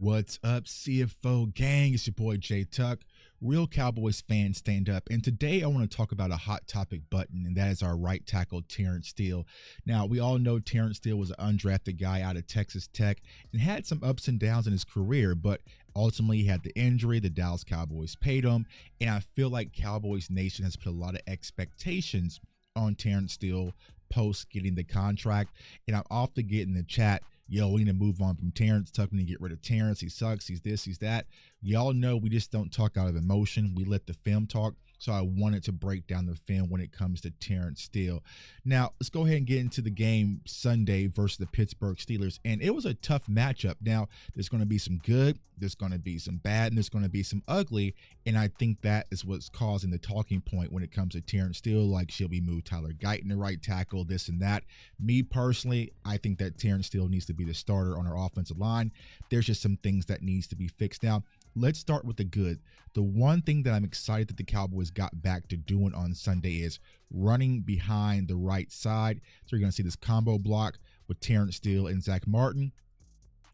What's up, CFO gang? It's your boy Jay Tuck. Real Cowboys fans stand up. And today I want to talk about a hot topic button, and that is our right tackle, Terence Steele. Now, we all know Terence Steele was an undrafted guy out of Texas Tech and had some ups and downs in his career, but ultimately he had the injury. The Dallas Cowboys paid him, and I feel like Cowboys Nation has put a lot of expectations on Terence Steele post getting the contract. And I'm often getting in the chat, yo, we need to move on from Terence. Tuck, we need to get rid of Terence. He sucks. He's this, he's that. Y'all know we just don't talk out of emotion. We let the film talk. So I wanted to break down the film when it comes to Terence Steele. Now, let's go ahead and get into the game Sunday versus the Pittsburgh Steelers. And it was a tough matchup. Now, there's going to be some good, there's going to be some bad, and there's going to be some ugly. And I think that is what's causing the talking point when it comes to Terence Steele. Like, should we move Tyler Guyton to right tackle, this and that? Me personally, I think that Terence Steele needs to be the starter on our offensive line. There's just some things that needs to be fixed. Now, let's start with the good. The one thing that I'm excited that the Cowboys got back to doing on Sunday is running behind the right side. So you're going to see this combo block with Terence Steele and Zach Martin,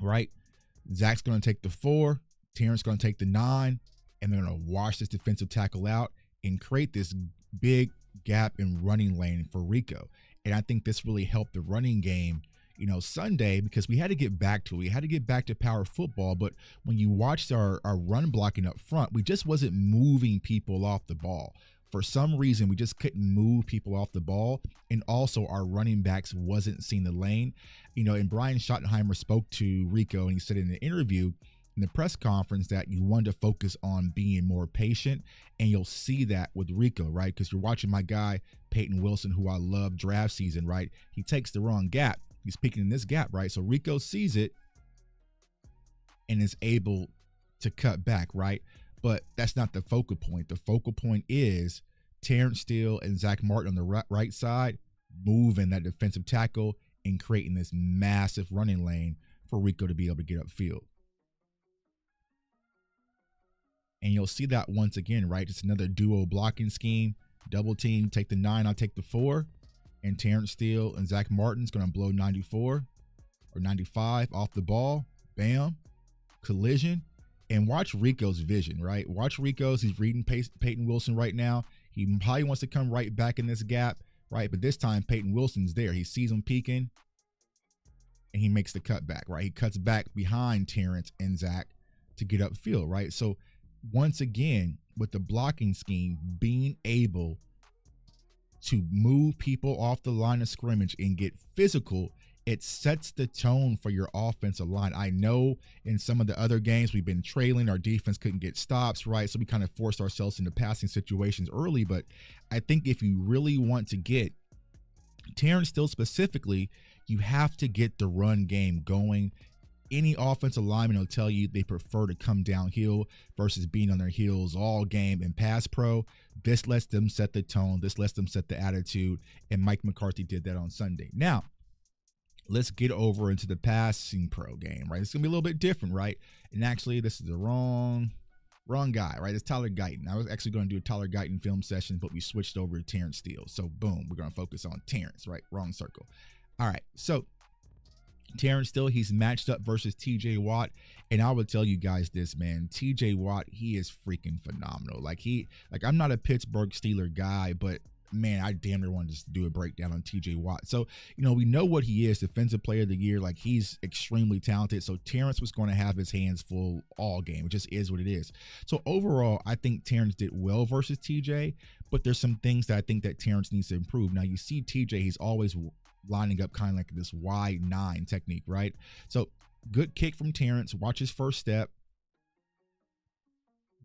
right? Zach's going to take the 4, Terence going to take the 9, and they're going to wash this defensive tackle out and create this big gap in running lane for Rico. And I think this really helped the running game, Sunday, because we had to get back to it. We had to get back to power football. But when you watched our run blocking up front, we just wasn't moving people off the ball. For some reason, we just couldn't move people off the ball. And also our running backs wasn't seeing the lane. And Brian Schottenheimer spoke to Rico, and he said in the interview in the press conference that you wanted to focus on being more patient. And you'll see that with Rico, right? Because you're watching my guy, Peyton Wilson, who I love draft season, right? He takes the wrong gap. He's peeking in this gap, right? So Rico sees it and is able to cut back, right? But that's not the focal point. The focal point is Terence Steele and Zach Martin on the right side, moving that defensive tackle and creating this massive running lane for Rico to be able to get upfield. And you'll see that once again, right? It's another duo blocking scheme, double team, take the 9, I'll take the 4. And Terence Steele and Zach Martin's going to blow 94 or 95 off the ball. Bam. Collision. And watch Rico's vision, right? Watch Rico's. He's reading Peyton Wilson right now. He probably wants to come right back in this gap, right? But this time, Peyton Wilson's there. He sees him peeking, and he makes the cut back, right? He cuts back behind Terence and Zach to get upfield, right? So once again, with the blocking scheme, being able to move people off the line of scrimmage and get physical, it sets the tone for your offensive line. I know in some of the other games we've been trailing, our defense couldn't get stops, right? So we kind of forced ourselves into passing situations early. But I think if you really want to get Terence Steele specifically, you have to get the run game going. Any offensive lineman will tell you they prefer to come downhill versus being on their heels all game in pass pro. This lets them set the tone. This lets them set the attitude. And Mike McCarthy did that on Sunday. Now, let's get over into the passing pro game, right? It's going to be a little bit different, right? And actually, this is the wrong guy, right? It's Tyler Guyton. I was actually going to do a Tyler Guyton film session, but we switched over to Terence Steele. So, boom, we're going to focus on Terence, right? Wrong circle. All right, so Terence Steele, he's matched up versus TJ Watt. And I would tell you guys this, man. TJ Watt, he is freaking phenomenal. Like I'm not a Pittsburgh Steeler guy, but man, I damn near wanted to do a breakdown on TJ Watt. So, we know what he is, defensive player of the year. Like, he's extremely talented. So Terence was going to have his hands full all game. It just is what it is. So overall, I think Terence did well versus TJ, but there's some things that I think that Terence needs to improve. Now, you see TJ, he's always lining up kind of like this Y9 technique, right? So good kick from Terence. Watch his first step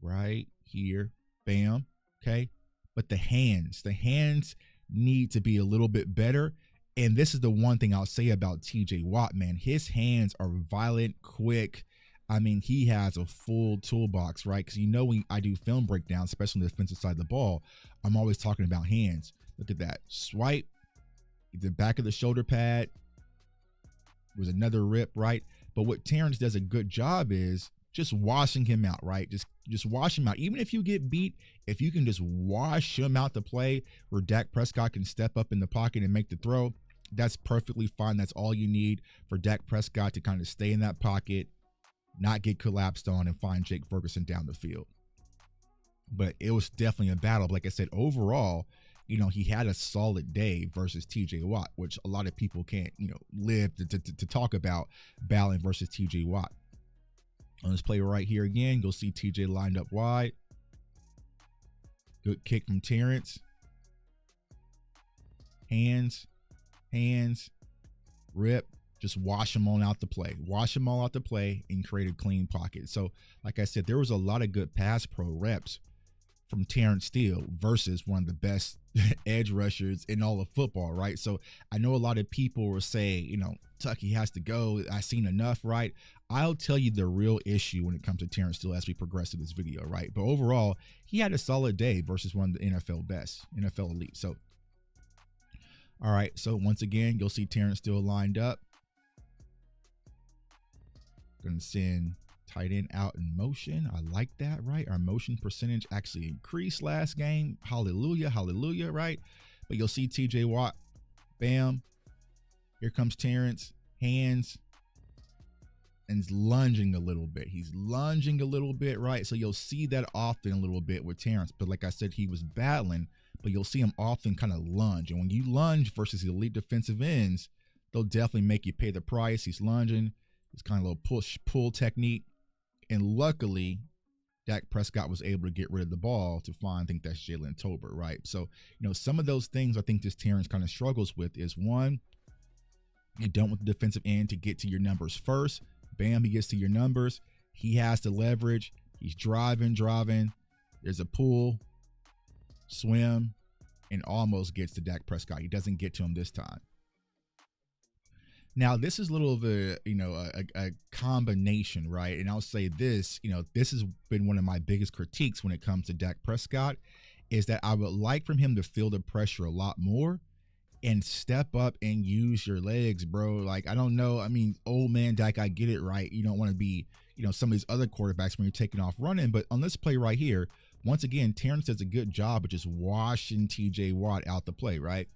right here. Bam. Okay. But the hands need to be a little bit better. And this is the one thing I'll say about TJ Watt, man. His hands are violent, quick. I mean, he has a full toolbox, right? Because when I do film breakdowns, especially on the defensive side of the ball, I'm always talking about hands. Look at that. Swipe. The back of the shoulder pad was another rip, right? But what Terence does a good job is just washing him out, right? Just wash him out. Even if you get beat, if you can just wash him out to play where Dak Prescott can step up in the pocket and make the throw, that's perfectly fine. That's all you need for Dak Prescott to kind of stay in that pocket, not get collapsed on, and find Jake Ferguson down the field. But it was definitely a battle. But like I said, overall, he had a solid day versus TJ Watt, which a lot of people can't, live to talk about battling versus TJ Watt. On this play right here again, you'll see TJ lined up wide. Good kick from Terence. Hands, rip. Just wash them all out the play. Wash them all out the play and create a clean pocket. So, like I said, there was a lot of good pass pro reps from Terence Steele versus one of the best edge rushers in all of football, right? So I know a lot of people will say, Tucky has to go. I've seen enough, right? I'll tell you the real issue when it comes to Terence Steele as we progress through this video, right? But overall, he had a solid day versus one of the NFL best, NFL elite. So, all right. So once again, you'll see Terence Steele lined up. Going to send tight end out in motion. I like that, right? Our motion percentage actually increased last game. Hallelujah, hallelujah, right? But you'll see TJ Watt, bam. Here comes Terence, hands, and he's lunging a little bit. He's lunging a little bit, right? So you'll see that often a little bit with Terence. But like I said, he was battling, but you'll see him often kind of lunge. And when you lunge versus the elite defensive ends, they'll definitely make you pay the price. He's lunging. It's kind of a little push-pull technique. And luckily, Dak Prescott was able to get rid of the ball to find, I think that's Jalen Tolbert, right? So, some of those things I think this Terence kind of struggles with is, one, you don't want the defensive end to get to your numbers first. Bam, he gets to your numbers. He has to leverage. He's driving. There's a pull, swim, and almost gets to Dak Prescott. He doesn't get to him this time. Now, this is a little of a combination, right? And I'll say this, this has been one of my biggest critiques when it comes to Dak Prescott, is that I would like from him to feel the pressure a lot more and step up and use your legs, bro. Like, I don't know. I mean, old man Dak, I get it, right? You don't want to be, some of these other quarterbacks when you're taking off running. But on this play right here, once again, Terence does a good job of just washing TJ Watt out the play, right?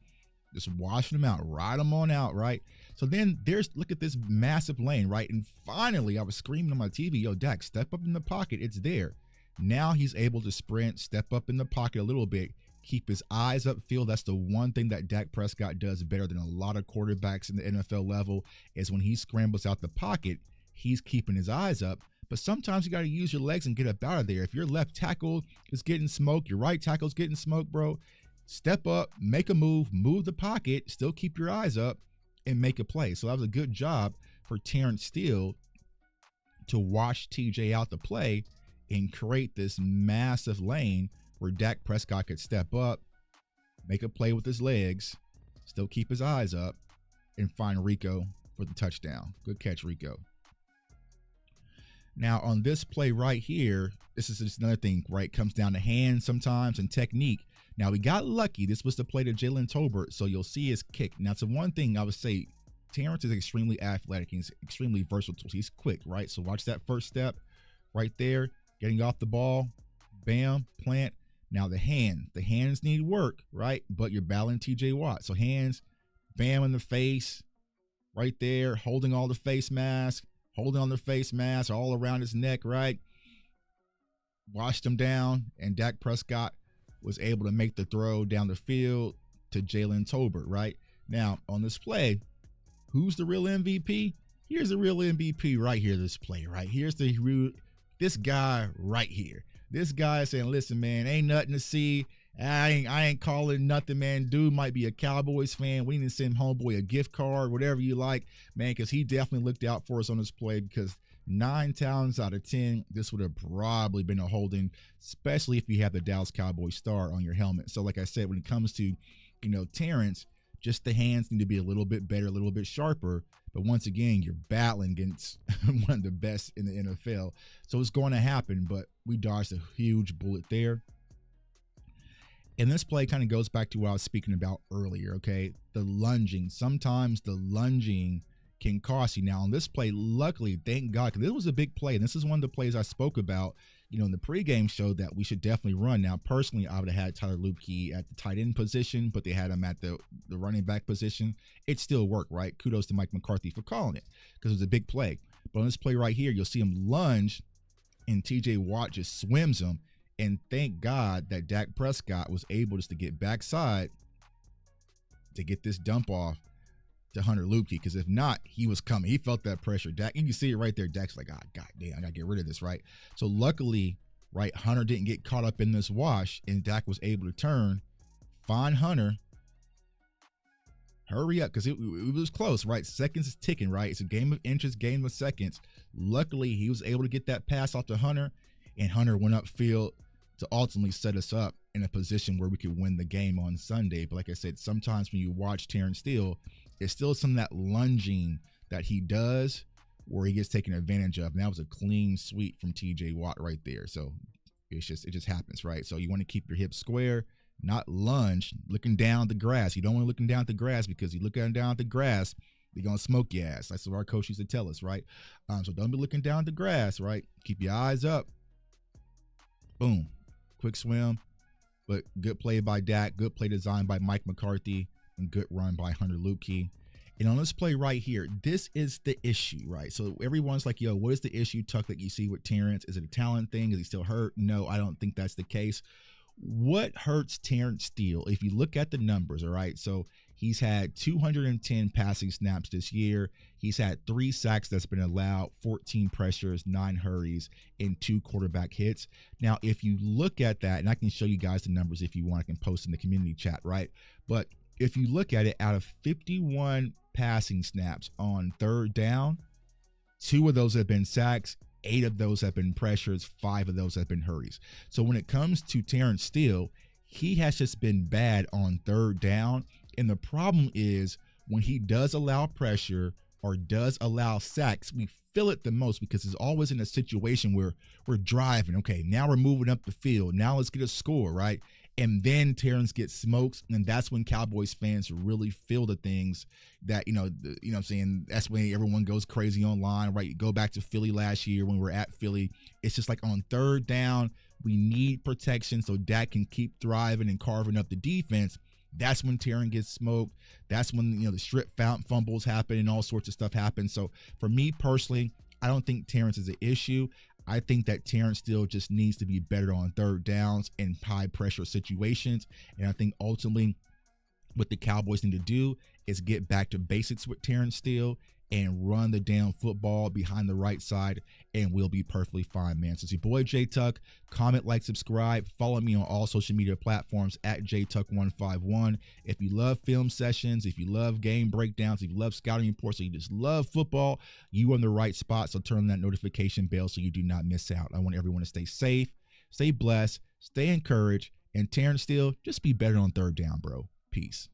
Just washing him out, ride him on out, right? So then look at this massive lane, right? And finally, I was screaming on my TV, yo, Dak, step up in the pocket. It's there. Now he's able to sprint, step up in the pocket a little bit, keep his eyes upfield. That's the one thing that Dak Prescott does better than a lot of quarterbacks in the NFL level, is when he scrambles out the pocket, he's keeping his eyes up. But sometimes you got to use your legs and get up out of there. If your left tackle is getting smoked, your right tackle is getting smoked, bro, step up, make a move the pocket, still keep your eyes up, and make a play. So that was a good job for Terence Steele to wash TJ out the play and create this massive lane where Dak Prescott could step up, make a play with his legs, still keep his eyes up, and find Rico for the touchdown. Good catch, Rico. Now, on this play right here, this is just another thing, right? Comes down to hands sometimes and technique. Now, we got lucky. This was the play to Jalen Tolbert, so you'll see his kick. Now, so one thing I would say, Terence is extremely athletic. He's extremely versatile. He's quick, right? So watch that first step right there, getting off the ball, bam, plant. Now, the hands need work, right? But you're battling TJ Watt. So hands, bam, in the face, right there, holding all the face mask, holding on the face mask all around his neck, right? Washed him down, and Dak Prescott was able to make the throw down the field to Jalen Tolbert, right? Now, on this play, who's the real MVP? Here's the real MVP right here, this play, right? Here's this guy right here. This guy is saying, listen, man, ain't nothing to see. I ain't calling nothing, man. Dude might be a Cowboys fan. We need to send homeboy a gift card, whatever you like, man, because he definitely looked out for us on this play, because 9 times out of 10, this would have probably been a holding, especially if you have the Dallas Cowboys star on your helmet. So like I said, when it comes to, Terence, just the hands need to be a little bit better, a little bit sharper. But once again, you're battling against one of the best in the NFL. So it's going to happen, but we dodged a huge bullet there. And this play kind of goes back to what I was speaking about earlier, okay? The lunging. Sometimes the lunging can cost you. Now, on this play, luckily, thank God, because this was a big play, and this is one of the plays I spoke about, in the pregame show that we should definitely run. Now, personally, I would have had Tyler Luebke at the tight end position, but they had him at the running back position. It still worked, right? Kudos to Mike McCarthy for calling it, because it was a big play. But on this play right here, you'll see him lunge, and TJ Watt just swims him. And thank God that Dak Prescott was able just to get backside to get this dump off to Hunter Luepke, because if not, he was coming. He felt that pressure. Dak, you can see it right there. Dak's like, God damn, I got to get rid of this, right? So luckily, right, Hunter didn't get caught up in this wash, and Dak was able to turn, find Hunter, hurry up, because it was close, right? Seconds is ticking, right? It's a game of inches, game of seconds. Luckily, he was able to get that pass off to Hunter, and Hunter went upfield to ultimately set us up in a position where we could win the game on Sunday. But like I said, sometimes when you watch Terence Steele, it's still some of that lunging that he does where he gets taken advantage of. And that was a clean sweep from TJ Watt right there. So it just happens, right? So you want to keep your hips square, not lunge, looking down the grass. You don't want to looking down at the grass, because you look down at the grass, they're going to smoke your ass. That's what our coach used to tell us, right? So don't be looking down at the grass, right? Keep your eyes up. Boom. Quick swim. But good play by Dak, good play design by Mike McCarthy, and good run by Hunter Luepke. And on this play right here, this is the issue, right? So everyone's like, yo, what is the issue, Tuck, that you see with Terence? Is it a talent thing? Is he still hurt? No, I don't think that's the case. What hurts Terence Steele? If you look at the numbers, all right, so he's had 210 passing snaps this year. He's had 3 sacks that's been allowed, 14 pressures, 9 hurries, and 2 quarterback hits. Now, if you look at that, and I can show you guys the numbers if you want, I can post in the community chat, right? But if you look at it, out of 51 passing snaps on third down, 2 of those have been sacks, 8 of those have been pressures, 5 of those have been hurries. So when it comes to Terence Steele, he has just been bad on third down. And the problem is when he does allow pressure or does allow sacks, we feel it the most, because it's always in a situation where we're driving. Okay, now we're moving up the field. Now let's get a score, right? And then Terence gets smoked, and that's when Cowboys fans really feel the things that, you know what I'm saying? That's when everyone goes crazy online, right? You go back to Philly last year when we were at Philly. It's just like on third down, we need protection so Dak can keep thriving and carving up the defense. That's when Terence gets smoked. That's when, the strip fumbles happen and all sorts of stuff happens. So for me personally, I don't think Terence is an issue. I think that Terence Steele just needs to be better on third downs and high pressure situations. And I think ultimately what the Cowboys need to do is get back to basics with Terence Steele and run the damn football behind the right side, and we'll be perfectly fine, man. So it's your boy J Tuck. Comment, like, subscribe. Follow me on all social media platforms at JTuck151. If you love film sessions, if you love game breakdowns, if you love scouting reports, or you just love football, you are in the right spot. So turn on that notification bell so you do not miss out. I want everyone to stay safe, stay blessed, stay encouraged, and Terence Steele, just be better on third down, bro. Peace.